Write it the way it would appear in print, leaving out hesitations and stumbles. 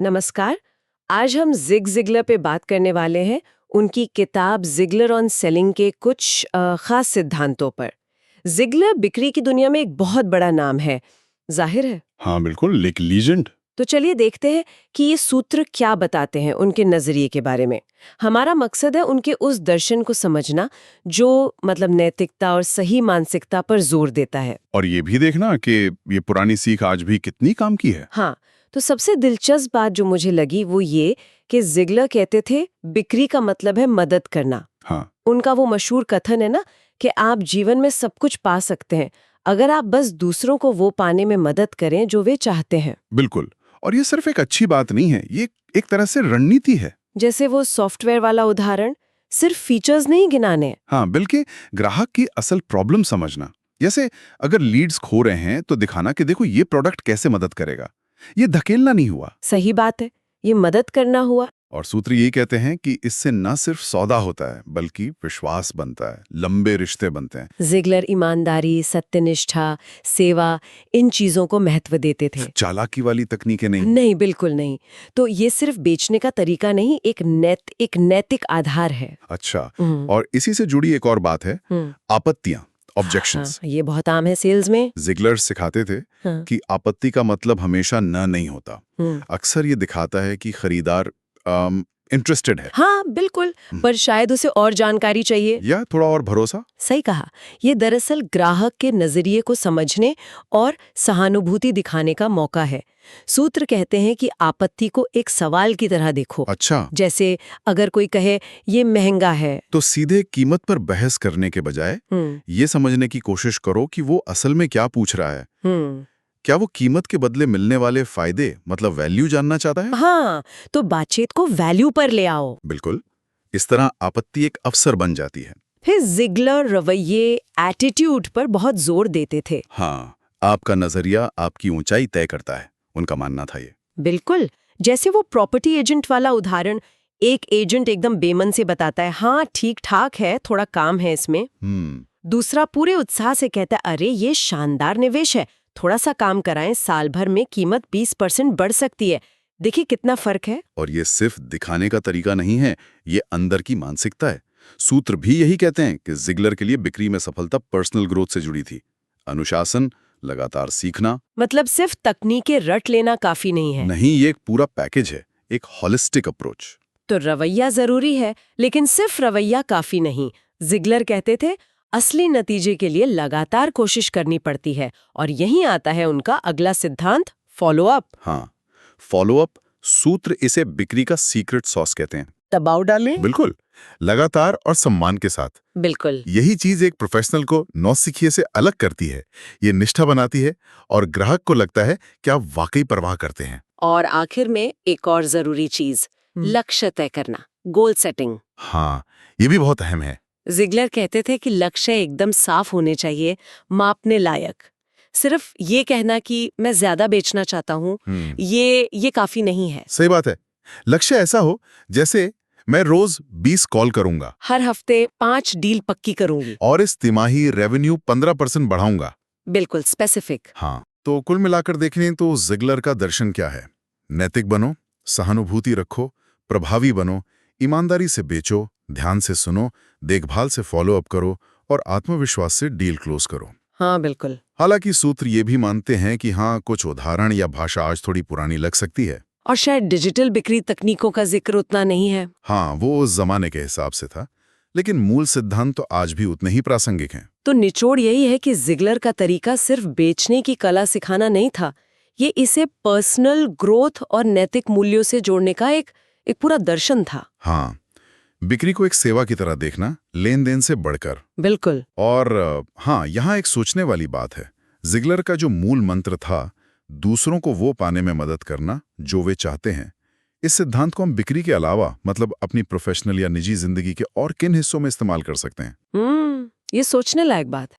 नमस्कार। आज हम जिग जिगलर पे बात करने वाले हैं, उनकी किताब जिगलर ऑन सेलिंग के कुछ खास सिद्धांतों पर। जिगलर बिक्री की दुनिया में एक बहुत बड़ा नाम है, जाहिर है। हाँ बिल्कुल, एक लीजेंड। तो चलिए देखते हैं कि ये सूत्र क्या बताते हैं उनके नजरिए के बारे में। हमारा मकसद है उनके उस दर्शन को समझना जो मतलब नैतिकता और सही मानसिकता पर जोर देता है। और ये भी देखना कि ये पुरानी सीख आज भी कितनी काम की है। हाँ, तो सबसे दिलचस्प बात जो मुझे लगी वो ये कि जिगलर कहते थे बिक्री का मतलब है मदद करना। हाँ उनका वो मशहूर कथन है ना कि आप जीवन में सब कुछ पा सकते हैं अगर आप बस दूसरों को वो पाने में मदद करें जो वे चाहते हैं। बिल्कुल। और ये सिर्फ एक अच्छी बात नहीं है, ये एक तरह से रणनीति है। जैसे वो सॉफ्टवेयर वाला उदाहरण, सिर्फ फीचर्स नहीं गिनाने। हाँ, बल्कि ग्राहक की असल प्रॉब्लम समझना। जैसे अगर लीड्स खो रहे हैं तो दिखाना कि देखो ये प्रोडक्ट कैसे मदद करेगा। ये धकेलना नहीं हुआ। सही बात है, ये मदद करना हुआ। और सूत्र यही कहते हैं कि इससे न सिर्फ सौदा होता है बल्कि विश्वास बनता है, लंबे रिश्ते बनते हैं। जिगलर ईमानदारी, सत्यनिष्ठा, सेवा, इन चीजों को महत्व देते थे। चालाकी वाली तकनीकें नहीं। नहीं, बिल्कुल नहीं। तो ये सिर्फ बेचने का तरीका नहीं, एक नैतिक आधार है। अच्छा, और इसी से जुड़ी एक और बात है, आपत्तियां, हाँ, ऑब्जेक्शंस। ये बहुत आम है सेल्स में। जिगलर सिखाते थे हाँ, कि आपत्ति का मतलब हमेशा न नहीं होता। हम्म। अक्सर ये दिखाता है कि खरीदार इंटरेस्टेड है हाँ, बिल्कुल, पर शायद उसे और जानकारी चाहिए। या थोड़ा और भरोसा। सही कहा। ये दरअसल ग्राहक के नजरिए को समझने और सहानुभूति दिखाने का मौका है। सूत्र कहते हैं कि आपत्ति को एक सवाल की तरह देखो। अच्छा, जैसे अगर कोई कहे ये महंगा है, तो सीधे कीमत पर बहस करने के बजाय ये समझने की कोशिश करो कि वो असल में क्या पूछ रहा है। क्या वो कीमत के बदले मिलने वाले फायदे मतलब वैल्यू जानना चाहता है? हाँ, तो बातचीत को वैल्यू पर ले आओ। बिल्कुल। इस तरह आपत्ति एक अवसर बन जाती है। फिर जिगलर रवैये, एटीट्यूड पर बहुत जोर देते थे। हाँ, आपका नजरिया आपकी ऊंचाई तय करता है, उनका मानना था ये। बिल्कुल, जैसे वो प्रॉपर्टी एजेंट वाला उदाहरण, एक एजेंट एकदम बेमन से बताता है हाँ ठीक ठाक है, थोड़ा काम है इसमें। दूसरा पूरे उत्साह से कहता है अरे ये शानदार निवेश है, थोड़ा सा काम कराएं, साल भर में कीमत 20% बढ़ सकती है। देखिए कितना फर्क है। और ये सिर्फ दिखाने का तरीका नहीं है, ये अंदर की मानसिकता है। सूत्र भी यही कहते हैं कि जिगलर के लिए बिक्री में सफलता पर्सनल ग्रोथ से जुड़ी थी। अनुशासन, लगातार सीखना। मतलब सिर्फ तकनीकें रट लेना काफी नहीं है। नहीं, ये एक पूरा पैकेज है, एक हॉलिस्टिक अप्रोच। तो रवैया जरूरी है, लेकिन सिर्फ रवैया काफी नहीं। जिगलर कहते थे असली नतीजे के लिए लगातार कोशिश करनी पड़ती है, और यहीं आता है उनका अगला सिद्धांत, फॉलो अप। हाँ, फॉलो अप। सूत्र इसे बिक्री का सीक्रेट सॉस कहते हैं। दबाव डालें। बिल्कुल, लगातार और सम्मान के साथ। बिल्कुल। यही चीज एक प्रोफेशनल को नौसिखिए से अलग करती है। ये निष्ठा बनाती है और ग्राहक को लगता है कि आप वाकई परवाह करते हैं। और आखिर में एक और जरूरी चीज, लक्ष्य तय करना, गोल सेटिंग। हाँ, ये भी बहुत अहम है। जिगलर कहते थे कि लक्ष्य एकदम साफ होने चाहिए, मापने लायक। सिर्फ ये कहना कि मैं ज्यादा बेचना चाहता हूँ, ये काफी नहीं है। सही बात है। लक्ष्य ऐसा हो जैसे मैं रोज 20 कॉल करूंगा, हर हफ्ते 5 डील पक्की करूंगी, और इस तिमाही रेवेन्यू 15% बढ़ाऊंगा। बिल्कुल स्पेसिफिक। हाँ, तो कुल मिलाकर देखें तो जिगलर का दर्शन क्या है? नैतिक बनो, सहानुभूति रखो, प्रभावी बनो, ईमानदारी से बेचो, ध्यान से सुनो, देखभाल से फॉलो अप करो और आत्मविश्वास से डील क्लोज करो। हाँ बिल्कुल। हालांकि सूत्र ये भी मानते हैं कि हाँ, कुछ उदाहरण या भाषा आज थोड़ी पुरानी लग सकती है, और शायद डिजिटल बिक्री तकनीकों का जिक्र उतना नहीं है। हाँ, वो उस जमाने के हिसाब से था, लेकिन मूल सिद्धांत तो आज भी उतने ही प्रासंगिक हैं। तो निचोड़ यही है कि जिगलर का तरीका सिर्फ बेचने की कला सिखाना नहीं था, ये इसे पर्सनल ग्रोथ और नैतिक मूल्यों से जोड़ने का एक पूरा दर्शन था। हाँ, बिक्री को एक सेवा की तरह देखना, लेन देन से बढ़कर। बिल्कुल। और हाँ, यहाँ एक सोचने वाली बात है। जिगलर का जो मूल मंत्र था, दूसरों को वो पाने में मदद करना जो वे चाहते हैं, इस सिद्धांत को हम बिक्री के अलावा मतलब अपनी प्रोफेशनल या निजी जिंदगी के और किन हिस्सों में इस्तेमाल कर सकते हैं? ये सोचने लायक बात है।